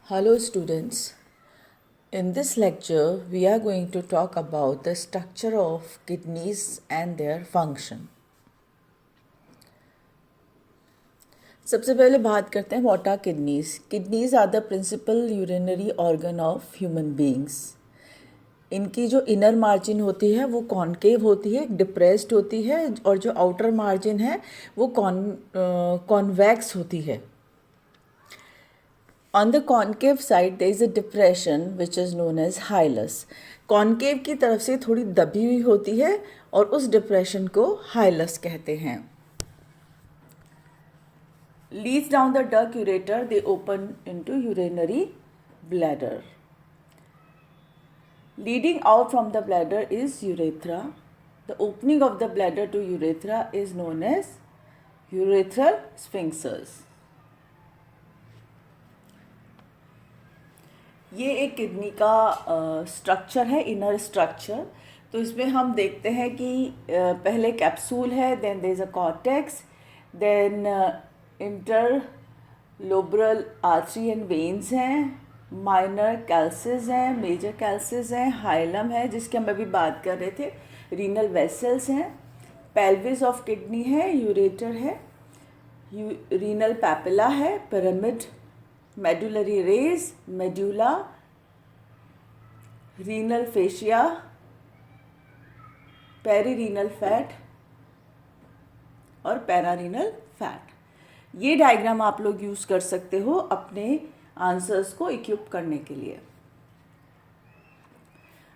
Hello students, in this lecture we are going to talk about the structure of kidneys and their function. सबसे पहले बात करते हैं what are kidneys. Kidneys are the principal urinary organ of human beings. इनकी जो inner margin होती है वो कॉनकेव होती है, डिप्रेस्ड होती है, और जो आउटर मार्जिन है वो कॉन्वेक्स होती है. On the concave side there is a depression which is known as hilus. Concave की तरफ से थोड़ी दबी हुई होती है और उस डिप्रेशन को हाइलस कहते हैं. Leads down the duct ureter, they open into urinary bladder. Leading out from the bladder is urethra. The opening of the bladder to urethra is known as urethral sphincters. ये एक किडनी का structure है, inner structure. तो इसमें हम देखते हैं कि पहले कैप्सूल है, then there is a cortex, then interlobar artery and veins हैं, माइनर कैल्सिस हैं, मेजर कैल्सिस हैं, हाइलम है जिसकी हम अभी बात कर रहे थे, रीनल वेसल्स हैं, पेल्विस ऑफ किडनी है, यूरेटर है, रीनल पैपिला है, pyramid, medullary rays, medulla, renal fascia, perirenal fat और पैरारीनल फैट. ये डायग्राम आप लोग यूज कर सकते हो अपने आंसर्स को इक्विप करने के लिए.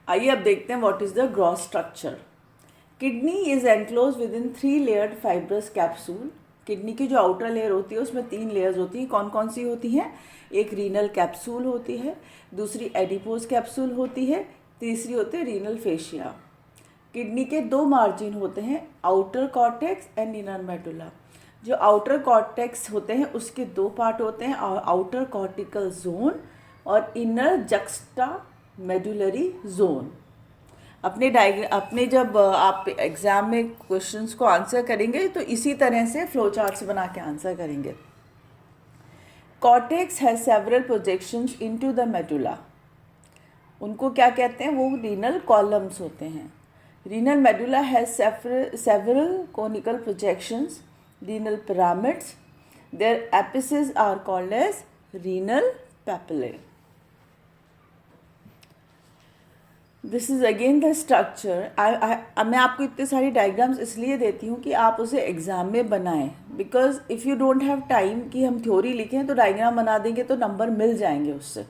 आइए अब देखते हैं what is the gross structure. Kidney is enclose with in 3 layered fibrous capsule. Kidney की जो आउटर लेयर होती है उसमें 3 लेयर्स होती हैं. कौन कौन सी होती हैं? एक रीनल कैप्सूल होती है, दूसरी एडिपोज कैप्सूल होती है, तीसरी होती है रीनल फेशिया. किडनी के 2 मार्जिन होते हैं, outer cortex and inner medulla. जो आउटर कॉर्टेक्स होते हैं उसके 2 पार्ट होते हैं, आउटर कॉर्टिकल जोन और इनर जक्स्टा मेडुलरी जोन. अपने जब आप एग्ज़ाम में क्वेश्चंस को आंसर करेंगे तो इसी तरह से फ्लो चार्ट्स बना के आंसर करेंगे. Cortex has several projections into the medulla. उनको क्या कहते हैं? वो रीनल कॉलम्स होते हैं. Renal medulla has several conical projections, renal pyramids. Their apices are called as renal papillae. This is again the structure. मैं आपको इतने सारी डायग्राम्स इसलिए देती हूँ कि आप उसे एग्ज़ाम में बनाएं, because if you don't have time कि हम थ्योरी लिखें तो डायग्राम बना देंगे तो नंबर मिल जाएंगे उससे.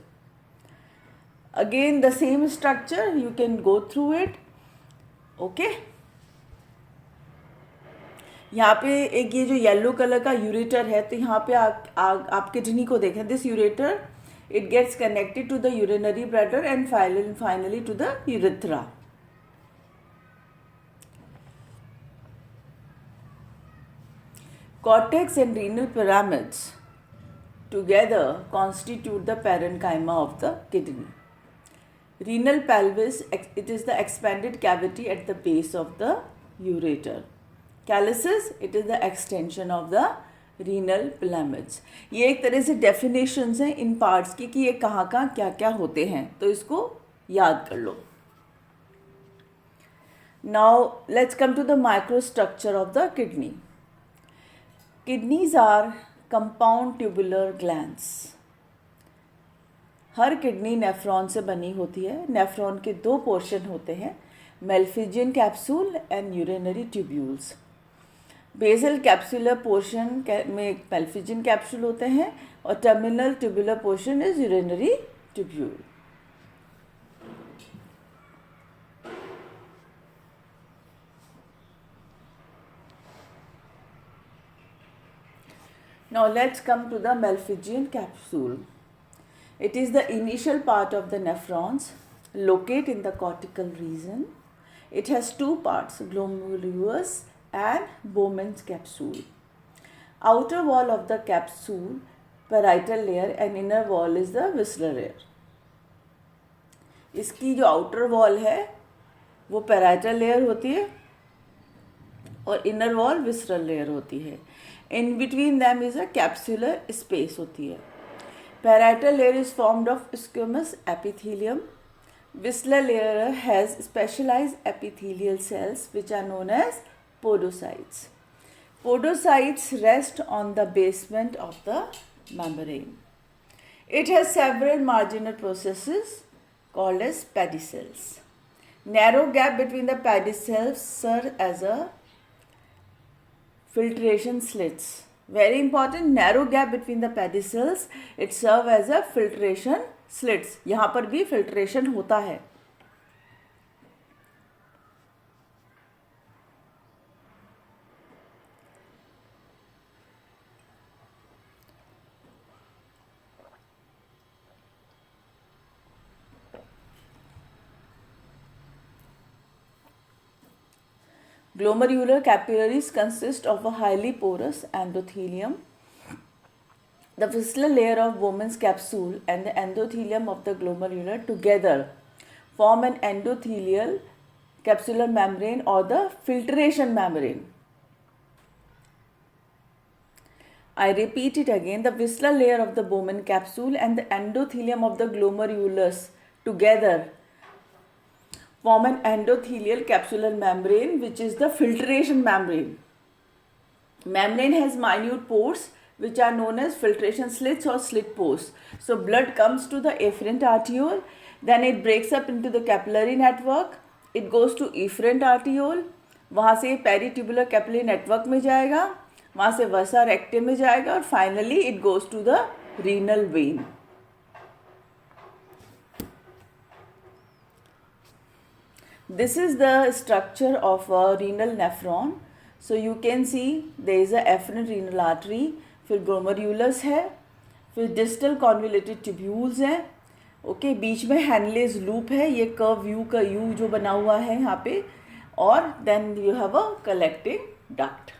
Again the same structure, you can go through it. Okay, यहाँ पे एक ये जो येलो कलर का यूरेटर है, तो यहाँ पे आप किडनी को देखें. This ureter, it gets connected to the urinary bladder and finally to the urethra. Cortex and renal pyramids together constitute the parenchyma of the kidney. Renal pelvis, it is the expanded cavity at the base of the ureter. Calyces, it is the extension of the renal pyramids. ये एक तरह से definitions हैं इन parts की कि ये कहाँ कहाँ क्या क्या होते हैं, तो इसको याद कर लो. Now let's come to the micro structure of the kidney. Kidneys are compound tubular glands. हर किडनी नेफ्रॉन से बनी होती है. नेफ्रॉन के 2 पोर्शन होते हैं, Malpighian capsule and urinary tubules. Basal capsular portion में एक मेल्फिजियन कैप्सूल होते हैं और terminal tubular portion is urinary tubule. Now let's come to the Malpighian capsule. It is the initial part of the nephrons, located in the cortical region. It has 2 parts, glomerulus and Bowman's capsule. Outer wall of the capsule, parietal layer, and inner wall is the visceral layer. इसकी जो outer wall है वो parietal layer होती है और inner wall visceral layer होती है. In between them is a capsular space होती है. Parietal layer is formed of squamous epithelium. Whistler layer has specialized epithelial cells which are known as podocytes. Podocytes rest on the basement of the membrane. It has several marginal processes called as pedicels. Narrow gap between the pedicels serve as a filtration slits. Very important, narrow gap between the pedicels, it serve as a filtration slits. यहाँ पर भी filtration होता है. Glomerular capillaries consist of a highly porous endothelium. The Whistler layer of Bowman's capsule and the endothelium of the glomerular together form an endothelial capsular membrane or the filtration membrane. I repeat it again, the Whistler layer of the Bowman capsule and the endothelium of the glomerulus together form an endothelial capsular membrane which is the filtration membrane. Membrane has minute pores which are known as filtration slits or slit pores. So blood comes to the afferent arteriole, then it breaks up into the capillary network, it goes to efferent arteriole, वहाँ से peritubular capillary network में जाएगा, वहाँ से vasa recta में जाएगा और finally it goes to the renal vein. This is the structure of a renal nephron. So you can see there is a afferent renal artery, फिर glomerulus है, फिर distal convoluted tubules हैं, okay बीच में Henle's loop है, ये curve U का U जो बना हुआ है यहाँ पे, और then you have a collecting duct.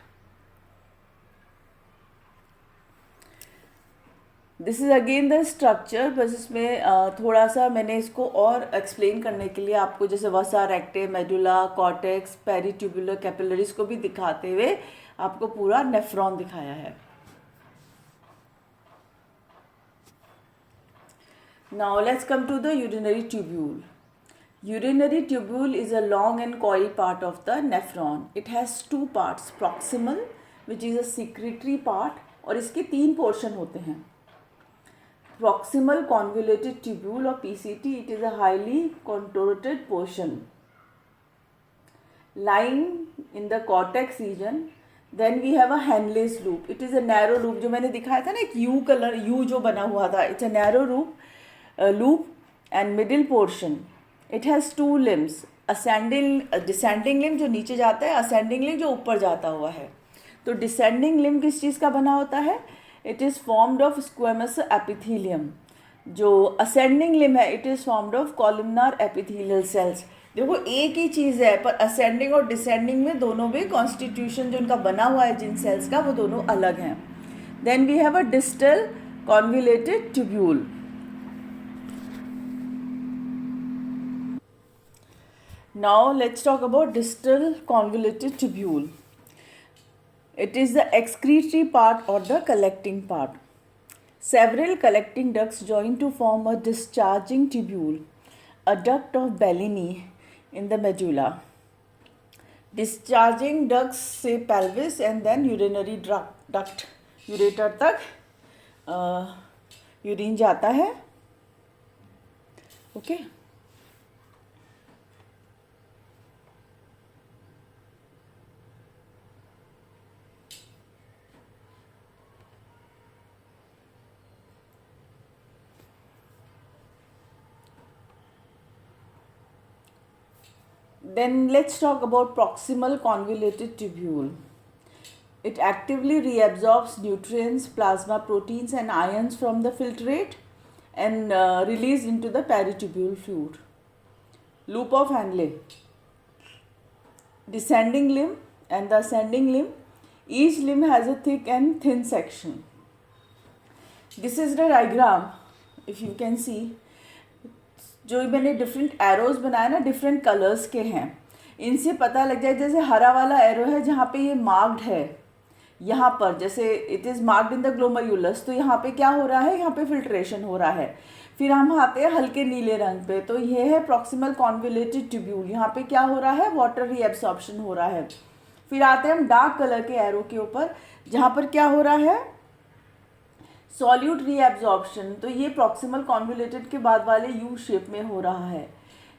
This is again the structure, बस इसमें थोड़ा सा मैंने इसको और एक्सप्लेन करने के लिए आपको जैसे vasa recta medulla cortex peritubular capillaries को भी दिखाते हुए आपको पूरा नेफ्रॉन दिखाया है. Now let's come to the urinary tubule. Urinary tubule is a long and coiled part of the nephron. It has two parts, proximal which is a secretory part, और इसके तीन पोर्शन होते हैं. Proximal convoluted tubule or PCT, it is a highly contorted portion lying in the cortex region. Then we have a Henle's loop. It is a narrow loop जो मैंने दिखाया था ना, एक U कलर U जो बना हुआ था. It's a narrow loop and middle portion. It has two limbs, descending limb जो नीचे जाता है, ascending limb जो ऊपर जाता हुआ है. तो descending limb किस चीज़ का बना होता है? It is formed of squamous epithelium. जो ascending limb है, it is formed of columnar epithelial cells. देखो एक ही चीज़ है, पर ascending और descending में दोनों में constitution जो उनका बना हुआ है जिन cells का, वो दोनों अलग हैं. Then we have a distal convoluted tubule. Now let's talk about distal convoluted tubule. It is the excretory part or the collecting part. Several collecting ducts join to form a discharging tubule, a duct of Bellini in the medulla. Discharging ducts से pelvis and then urinary duct. Ureter तक urine जाता है. Okay. Then let's talk about proximal convoluted tubule. It actively reabsorbs nutrients, plasma proteins and ions from the filtrate and released into the peritubule fluid. Loop of Henle. Descending limb and the ascending limb. Each limb has a thick and thin section. This is the diagram, if you can see. जो मैंने different arrows बनाए ना, different colours के हैं. इनसे पता लग जाए, जैसे हरा वाला एरो है जहाँ पे ये मार्क्ड है, यहाँ पर जैसे it is marked in the glomerulus, तो यहाँ पे क्या हो रहा है, यहाँ पे फिल्ट्रेशन हो रहा है। फिर हम आते हैं हल्के नीले रंग पे, तो ये है प्रॉक्सिमल कॉन्वोल्यूटेड ट्यूब्यूल, यहाँ पे क्या हो रहा है, वाटर रीएब्सॉर्प्शन हो रहा है। फिर आते हैं हम डार्क कलर के एरो के ऊपर, जहाँ पर क्या हो रहा है, सॉल्यूट रीएब्सॉर्प्शन, तो ये प्रॉक्सिमल कॉन्वोल्यूटेड के बाद वाले यू शेप में हो रहा है।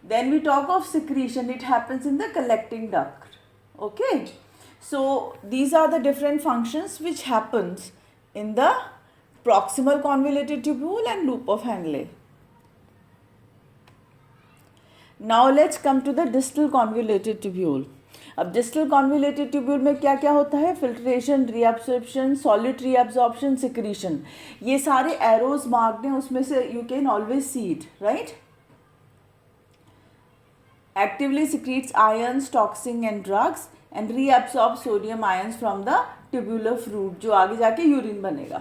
Then we talk of secretion, it happens in the collecting duct. Okay, so these are the different functions which happens in the proximal convoluted tubule and loop of Henle. Now let's come to the distal convoluted tubule. अब distal convoluted tubule में क्या क्या होता है, filtration, reabsorption, solute reabsorption, secretion. ये सारे arrows marked हैं, उसमें से you can always see it, right? Actively secretes ions, toxin and drugs and reabsorbs sodium ions from the tubular fluid, जो आगे जाके यूरिन बनेगा.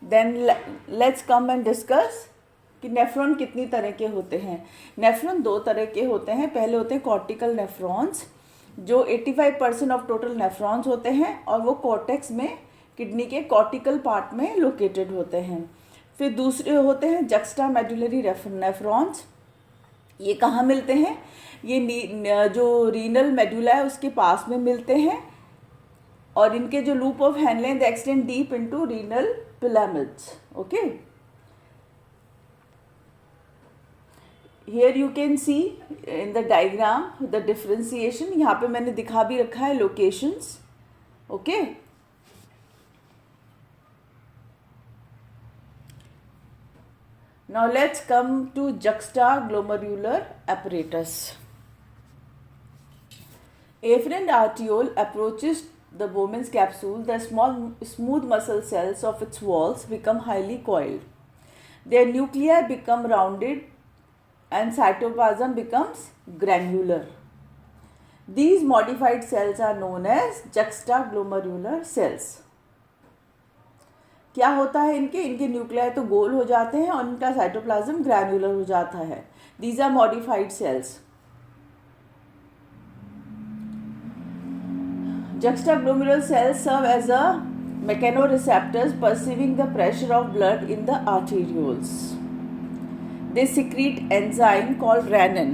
Then let's come and discuss कि नेफ्रॉन कितनी तरह के होते हैं. नेफ्रॉन दो तरह के होते हैं. पहले होते हैं कॉर्टिकल नेफ्रॉन्स, जो 85% ऑफ टोटल नेफ्रॉन्स होते हैं और वो कॉर्टेक्स में किडनी के कॉर्टिकल पार्ट में लोकेटेड होते हैं. फिर दूसरे होते हैं जक्स्टा मेडुलरी नेफ्रॉन्स. ये कहाँ मिलते हैं, ये जो रीनल मेडुला है उसके पास में मिलते हैं, और इनके जो loop of Henle they extend deep into renal pyramids. Okay, here you can see in the diagram the differentiation. यहाँ पे मैंने दिखा भी रखा है locations. Okay, now let's come to juxtaglomerular apparatus. Afferent arteriole approaches the Bowman's capsule. The small smooth muscle cells of its walls become highly coiled. Their nuclei become rounded and cytoplasm becomes granular. These modified cells are known as juxtaglomerular cells. क्या होता है, इनके nuclei तो गोल हो जाते हैं और इनका साइटोप्लाज्म ग्रैन्युलर हो जाता है. These are modified cells. Juxtaglomerular cells serve as a mechanoreceptors perceiving the pressure of blood in the arterioles. They secrete enzyme called renin.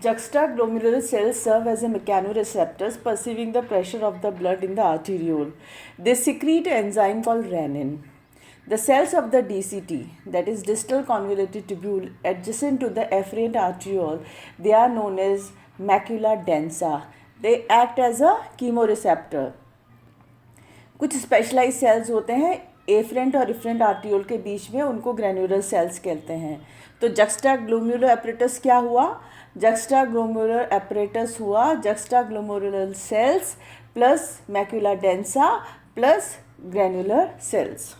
Juxtaglomerular cells serve as a mechanoreceptors perceiving the pressure of the blood in the arteriole. They secrete an enzyme called renin. The cells of the DCT, that is distal convoluted tubule, adjacent to the efferent arteriole, they are known as macula densa. They act as a chemoreceptor. कुछ specialise sales होते हैं efferent और efferent arteriole के बीच में, उनको granular sales कहते हैं. तो जक्स्टाग्लोमेरुलर एपरेटस क्या हुआ? जक्स्टाग्लोमेरुलर एपरेटस हुआ juxtaglomerular cells plus macula densa plus granular cells.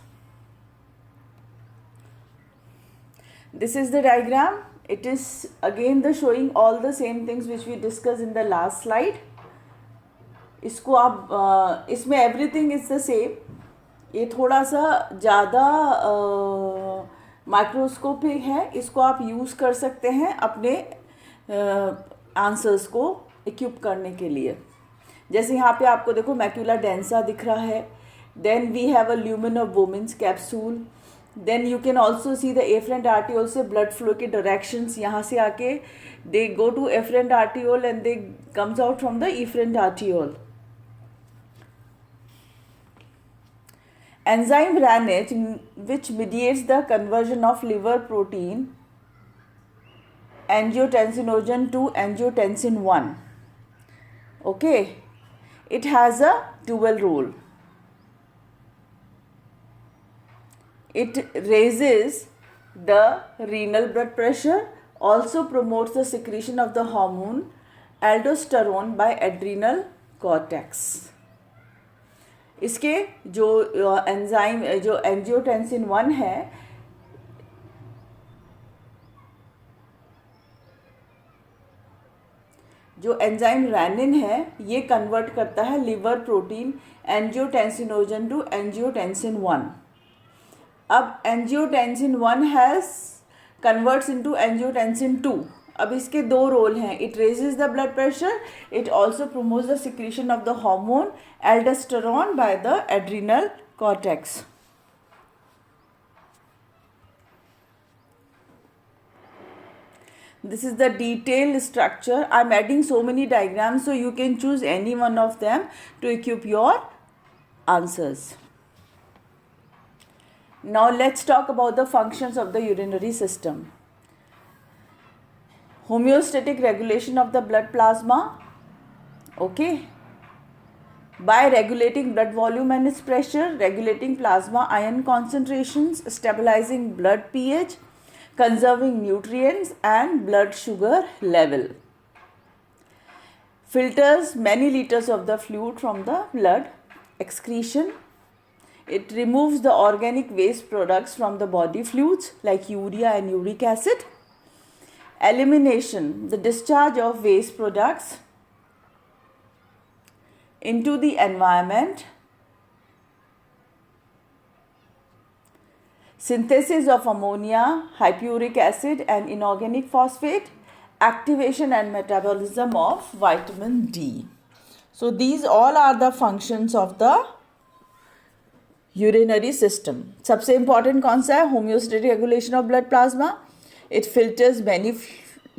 This is the diagram. It is again the showing all the same things which we discussed in the last slide. इसको आप इसमें everything is the same. ये थोड़ा सा ज़्यादा microscopic है. इसको आप यूज़ कर सकते हैं अपने आंसर्स को इक्विप करने के लिए. जैसे यहाँ पे आपको देखो मैक्यूला डेंसा दिख रहा है. Then we have a lumen of Bowman's capsule. Then you can also see the efferent arteriole से ब्लड फ्लो के डायरेक्शंस यहाँ से आके they go to efferent arteriole and they comes out from the efferent arteriole. Enzyme RANase, which mediates the conversion of liver protein angiotensinogen to angiotensin 1. Okay, it has a dual role. It raises the renal blood pressure, also promotes the secretion of the hormone aldosterone by adrenal cortex. इसके जो enzyme जो angiotensin 1 है, जो enzyme renin है, ये convert करता है liver protein angiotensinogen to angiotensin 1. अब angiotensin 1 has converts into angiotensin 2. अब इसके दो रोल हैं. It raises the blood pressure, it also promotes the secretion of the hormone aldosterone by the adrenal cortex. This is the detailed structure. I am adding so many diagrams, so you can choose any one of them to equip your answers. Now let's talk about the functions of the urinary system. Homeostatic regulation of the blood plasma. Okay, by regulating blood volume and its pressure, regulating plasma ion concentrations, stabilizing blood pH, conserving nutrients and blood sugar level. Filters many liters of the fluid from the blood. Excretion, it removes the organic waste products from the body fluids like urea and uric acid. Elimination, the discharge of waste products into the environment. Synthesis of ammonia, hypuric acid and inorganic phosphate. Activation and metabolism of vitamin D. So these all are the functions of the urinary system. सबसे important कौन सा है? Homeostatic regulation of blood plasma. It filters many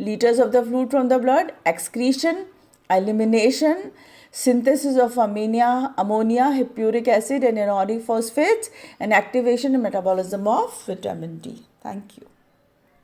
liters of the fluid from the blood. Excretion, elimination, synthesis of ammonia, hypuric acid and inorganic phosphates, and activation and metabolism of vitamin D. Thank you.